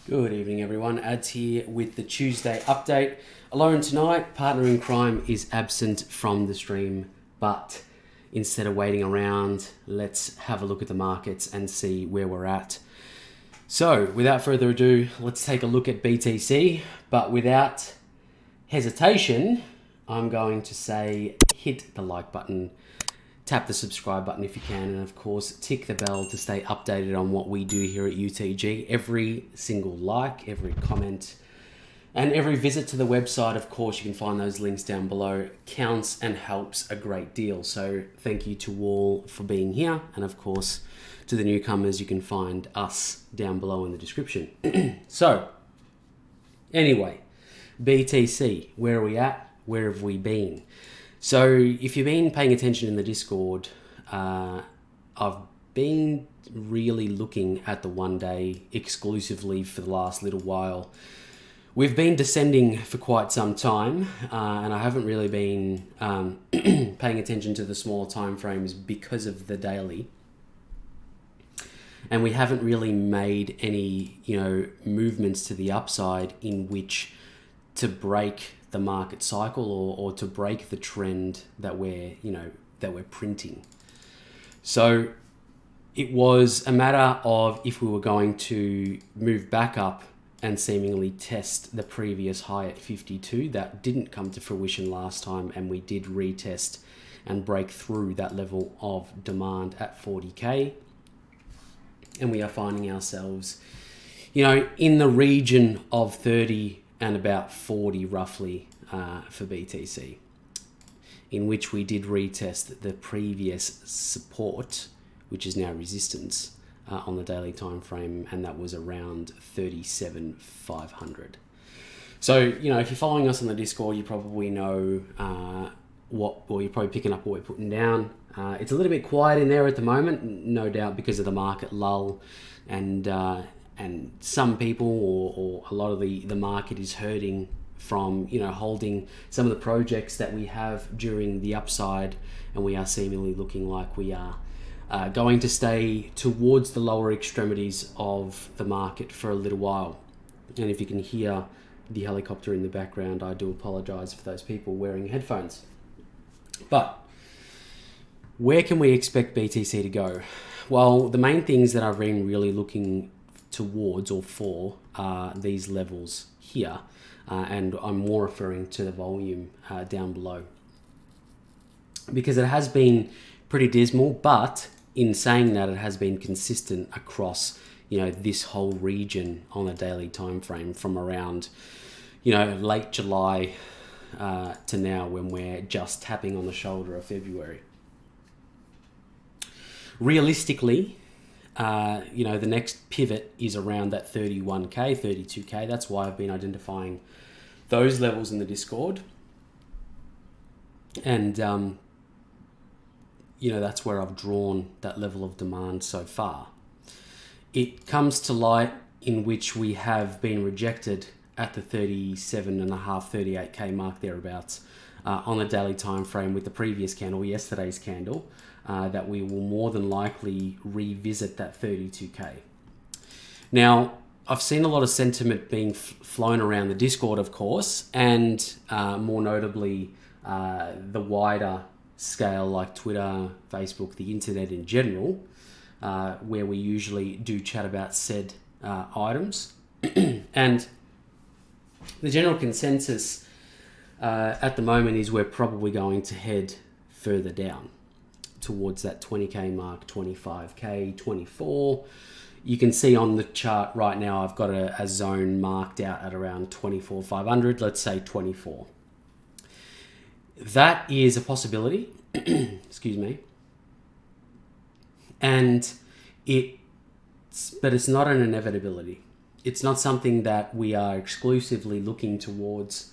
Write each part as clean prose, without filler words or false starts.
Good evening, everyone. Ads here with the Tuesday update. Alone tonight, partner in crime is absent from the stream, but instead of waiting around, let's have a look at the markets and see where we're at. So, without further ado, let's take a look at BTC, but without hesitation, I'm going to say hit the like button, tap the subscribe button if you can, and of course tick the bell to stay updated on what we do here at UTG. Every single like, every comment, and every visit to the website, of course, you can find those links down below, counts and helps a great deal. So thank you to all for being here, and of course to the newcomers, you can find us down below in the description. So anyway, BTC, where are we at? Where have we been? So if you've been paying attention in the Discord, I've been really looking at the 1 day exclusively for the last little while. We've been descending for quite some time, and I haven't really been paying attention to the smaller time frames because of the daily. And we haven't really made any, movements to the upside in which to break the market cycle or to break the trend that we're printing. So it was a matter of if we were going to move back up and seemingly test the previous high at 52. That didn't come to fruition last time, and we did retest and break through that level of demand at 40k. And we are finding ourselves, in the region of 30 and about 40 roughly for BTC, in which we did retest the previous support, which is now resistance on the daily time frame, and that was around 37,500. So, if you're following us on the Discord, you probably know you're probably picking up what we're putting down. It's a little bit quiet in there at the moment, no doubt because of the market lull, and some people or a lot of the market is hurting from holding some of the projects that we have during the upside, and we are seemingly looking like we are going to stay towards the lower extremities of the market for a little while. And if you can hear the helicopter in the background, I do apologize for those people wearing headphones. But where can we expect BTC to go? Well, the main things that I've been really looking towards or for these levels here, and I'm more referring to the volume down below, because it has been pretty dismal, but in saying that, it has been consistent across this whole region on a daily time frame from around late July to now, when we're just tapping on the shoulder of February. Realistically, the next pivot is around that 31k, 32k. That's why I've been identifying those levels in the Discord. And, that's where I've drawn that level of demand so far. It comes to light in which we have been rejected at the 37.5, 38k mark thereabouts on the daily time frame with the previous candle, yesterday's candle. That we will more than likely revisit that 32k. Now, I've seen a lot of sentiment being flown around the Discord, of course, and more notably the wider scale like Twitter, Facebook, the internet in general, where we usually do chat about said items. And the general consensus at the moment is we're probably going to head further down towards that 20k mark, 25k, 24. You can see on the chart right now, I've got a zone marked out at around 24,500, let's say 24. That is a possibility, excuse me. But it's not an inevitability. It's not something that we are exclusively looking towards,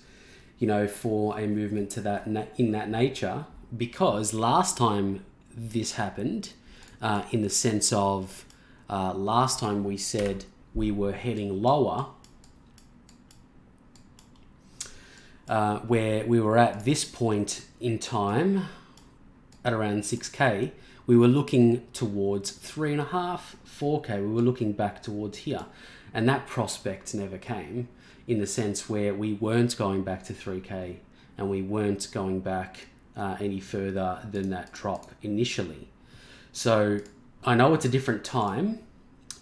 for a movement to that in that nature, because last time this happened, in the sense of last time we said we were heading lower, where we were at this point in time at around 6K, we were looking towards 3.5, 4K. We were looking back towards here. And that prospect never came, in the sense where we weren't going back to 3K and we weren't going back any further than that drop initially. So I know it's a different time,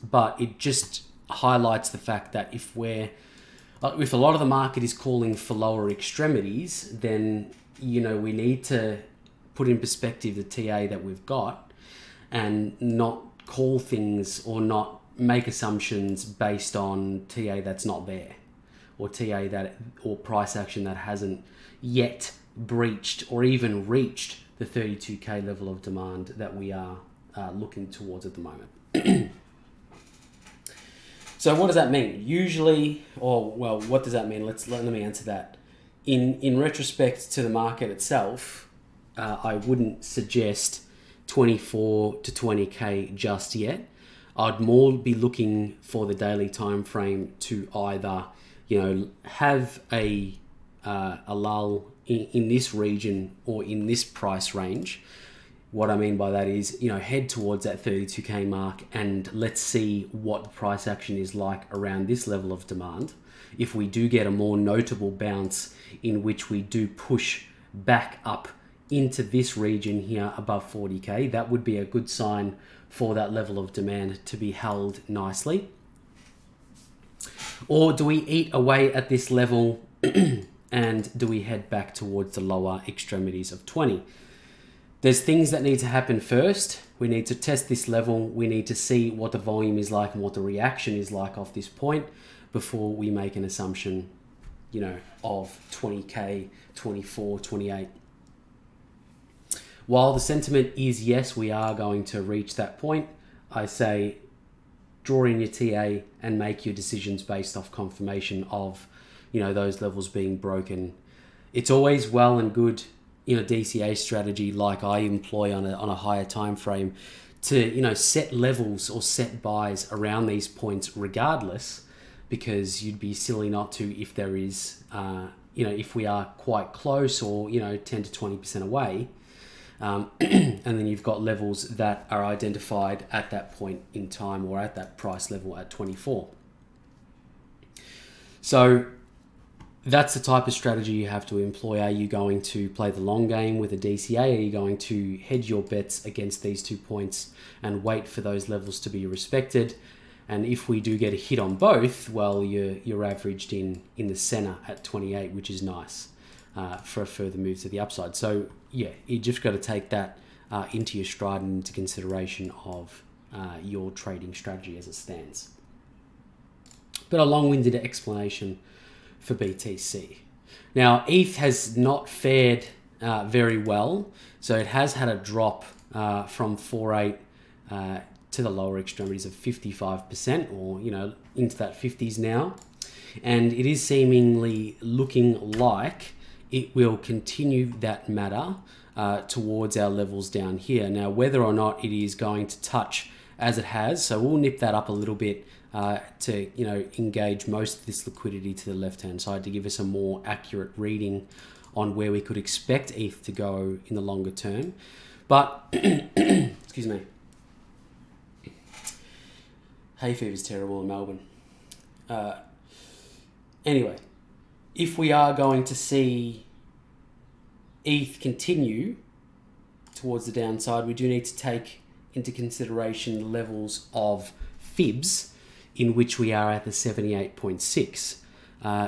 but it just highlights the fact that if a lot of the market is calling for lower extremities, then, you know, we need to put in perspective the TA that we've got and not call things or not make assumptions based on TA that's not there, or or price action that hasn't yet breached or even reached the 32K level of demand that we are looking towards at the moment. So what does that mean? Usually, what does that mean? Let me answer that. In retrospect to the market itself, I wouldn't suggest 24 to 20K just yet. I'd more be looking for the daily time frame to either, you know, have a lull in this region or in this price range. What I mean by that is, you know, head towards that 32K mark and let's see what the price action is like around this level of demand. If we do get a more notable bounce in which we do push back up into this region here above 40K, that would be a good sign for that level of demand to be held nicely. Or do we eat away at this level and do we head back towards the lower extremities of 20? There's things that need to happen first. We need to test this level. We need to see what the volume is like and what the reaction is like off this point before we make an assumption, you know, of 20K, 24, 28. While the sentiment is, yes, we are going to reach that point, I say draw in your TA and make your decisions based off confirmation of, you know, those levels being broken. It's always well and good in a DCA strategy like I employ on a higher time frame to, you know, set levels or set buys around these points regardless, because you'd be silly not to if there is, you know, if we are quite close or, you know, 10 to 20% away. And then you've got levels that are identified at that point in time or at that price level at 24. So that's the type of strategy you have to employ. Are you going to play the long game with a DCA? Are you going to hedge your bets against these 2 points and wait for those levels to be respected? And if we do get a hit on both, well, you're averaged in the center at 28, which is nice for a further move to the upside. So yeah, you just got to take that into your stride and into consideration of your trading strategy as it stands. But a long-winded explanation for BTC. Now, ETH has not fared very well. So it has had a drop from 4.8 to the lower extremities of 55%, or, you know, into that 50s now. And it is seemingly looking like it will continue that matter towards our levels down here. Now, whether or not it is going to touch as it has, so we'll nip that up a little bit to, you know, engage most of this liquidity to the left-hand side to give us a more accurate reading on where we could expect ETH to go in the longer term. But, excuse me, hay fever is terrible in Melbourne. Anyway, if we are going to see ETH continue towards the downside, we do need to take into consideration the levels of fibs in which we are at the 78.6.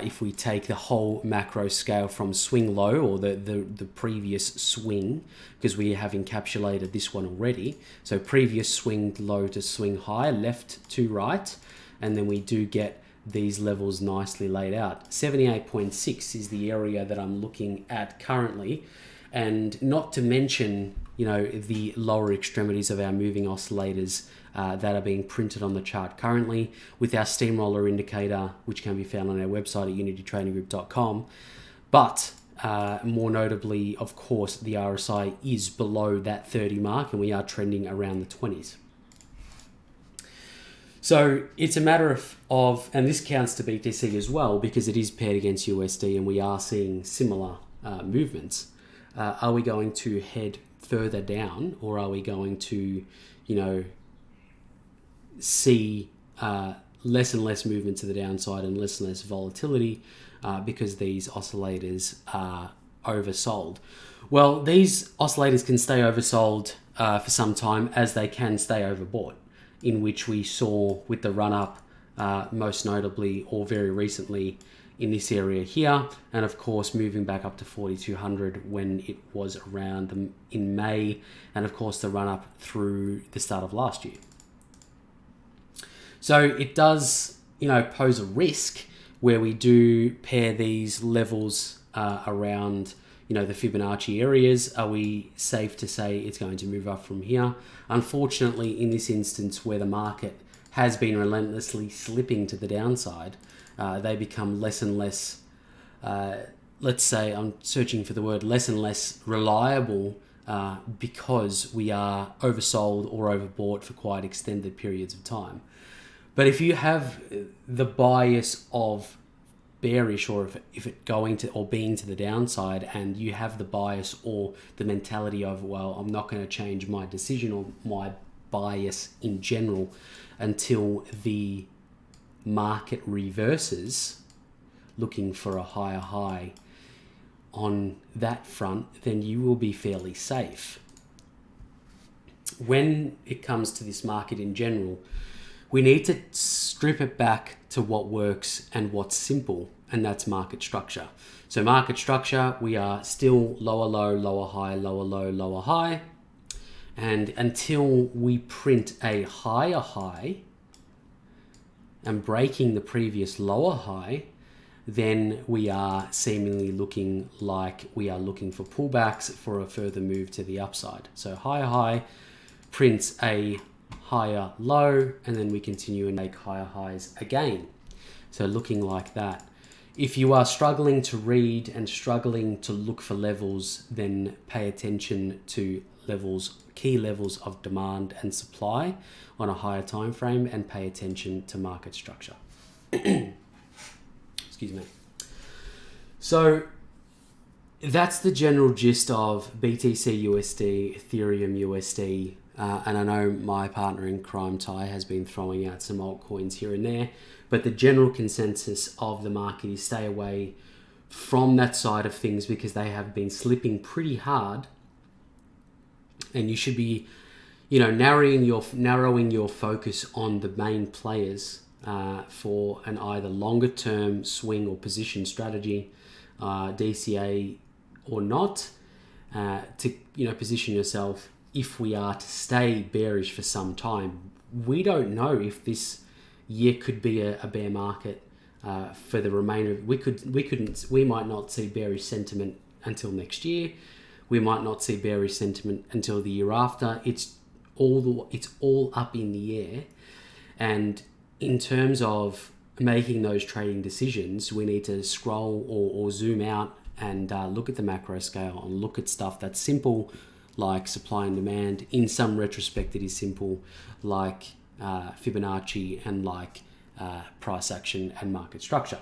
If we take the whole macro scale from swing low, or the previous swing, because we have encapsulated this one already. So previous swing low to swing high, left to right, and then we do get these levels nicely laid out. 78.6 is the area that I'm looking at currently, and not to mention, you know, the lower extremities of our moving oscillators that are being printed on the chart currently, with our steamroller indicator, which can be found on our website at unitytradinggroup.com. But more notably, of course, the RSI is below that 30 mark, and we are trending around the 20s. So it's a matter of, and this counts to BTC as well, because it is paired against USD and we are seeing similar movements. Are we going to head further down, or are we going to, see less and less movement to the downside and less volatility because these oscillators are oversold? Well, these oscillators can stay oversold for some time, as they can stay overbought, in which we saw with the run-up, most notably or very recently in this area here, and of course moving back up to 4,200 when it was around in May, and of course the run-up through the start of last year. So it does, pose a risk where we do pair these levels around, the Fibonacci areas. Are we safe to say it's going to move up from here? Unfortunately, in this instance where the market has been relentlessly slipping to the downside, they become less and less, let's say, I'm searching for the word, less and less reliable because we are oversold or overbought for quite extended periods of time. But if you have the bias of bearish, or if it going to or being to the downside, and you have the bias or the mentality of, well, I'm not going to change my decision or my bias in general until the market reverses, looking for a higher high on that front, then you will be fairly safe. When it comes to this market in general, we need to strip it back to what works and what's simple, and that's market structure. So market structure, we are still lower low, lower high, lower low, lower high. And until we print a higher high and breaking the previous lower high, then we are seemingly looking like we are looking for pullbacks for a further move to the upside. So higher high prints a higher low, and then we continue and make higher highs again. So looking like that. If you are struggling to read and struggling to look for levels, then pay attention to key levels of demand and supply on a higher time frame, and pay attention to market structure. Excuse me. So that's the general gist of BTC USD, Ethereum USD, and I know my partner in crime, Ty, has been throwing out some altcoins here and there, but the general consensus of the market is stay away from that side of things because they have been slipping pretty hard, and you should be, narrowing your focus on the main players for an either longer term swing or position strategy, DCA or not, to position yourself. If we are to stay bearish for some time, we don't know if this year could be a bear market for the remainder. We might not see bearish sentiment until next year. We might not see bearish sentiment until the year after. It's all up in the air. And in terms of making those trading decisions, we need to scroll or zoom out and look at the macro scale and look at stuff that's simple, like supply and demand. In some retrospect, it is simple, like Fibonacci, and like price action and market structure.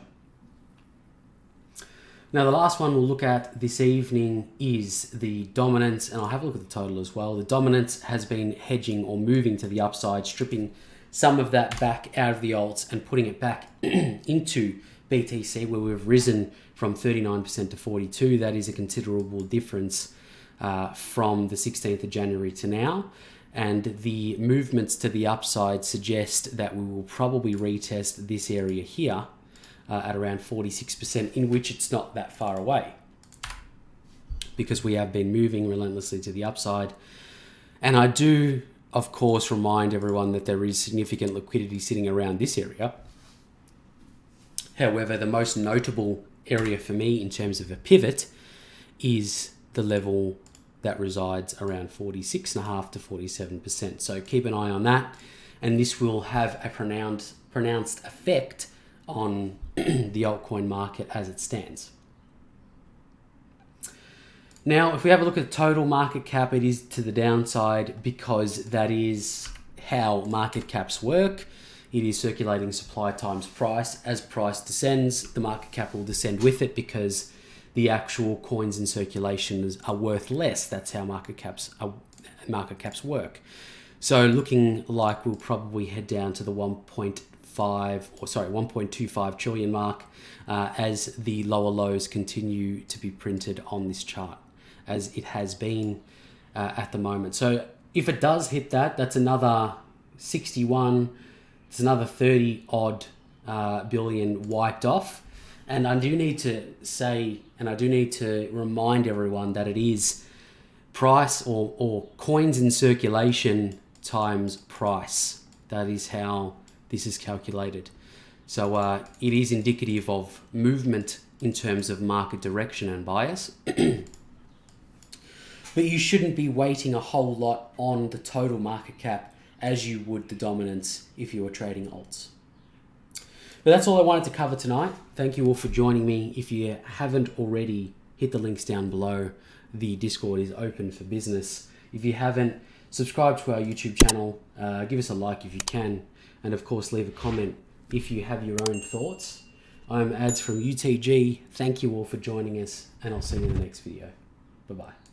Now, the last one we'll look at this evening is the dominance, and I'll have a look at the total as well. The dominance has been hedging or moving to the upside, stripping some of that back out of the alts and putting it back into BTC, where we've risen from 39% to 42%. That is a considerable difference from the 16th of January to now. And the movements to the upside suggest that we will probably retest this area here at around 46%, in which it's not that far away, because we have been moving relentlessly to the upside. And I do, of course, remind everyone that there is significant liquidity sitting around this area. However, the most notable area for me in terms of a pivot is the level that resides around 46.5 to 47%. So keep an eye on that, and this will have a pronounced effect on the altcoin market as it stands. Now, if we have a look at total market cap, it is to the downside because that is how market caps work. It is circulating supply times price. As price descends, the market cap will descend with it because the actual coins in circulation are worth less. That's how market caps work. So looking like we'll probably head down to the 1.25 trillion mark as the lower lows continue to be printed on this chart, as it has been at the moment. So if it does hit that, that's another 61, it's another 30 odd billion wiped off. And I do need to say, and I do need to remind everyone that it is price or coins in circulation times price. That is how this is calculated. So it is indicative of movement in terms of market direction and bias. But you shouldn't be weighting a whole lot on the total market cap as you would the dominance if you were trading alts. But that's all I wanted to cover tonight. Thank you all for joining me. If you haven't already, hit the links down below. The Discord is open for business. If you haven't, subscribe to our YouTube channel. Give us a like if you can. And of course, leave a comment if you have your own thoughts. I'm Ads from UTG. Thank you all for joining us, and I'll see you in the next video. Bye-bye.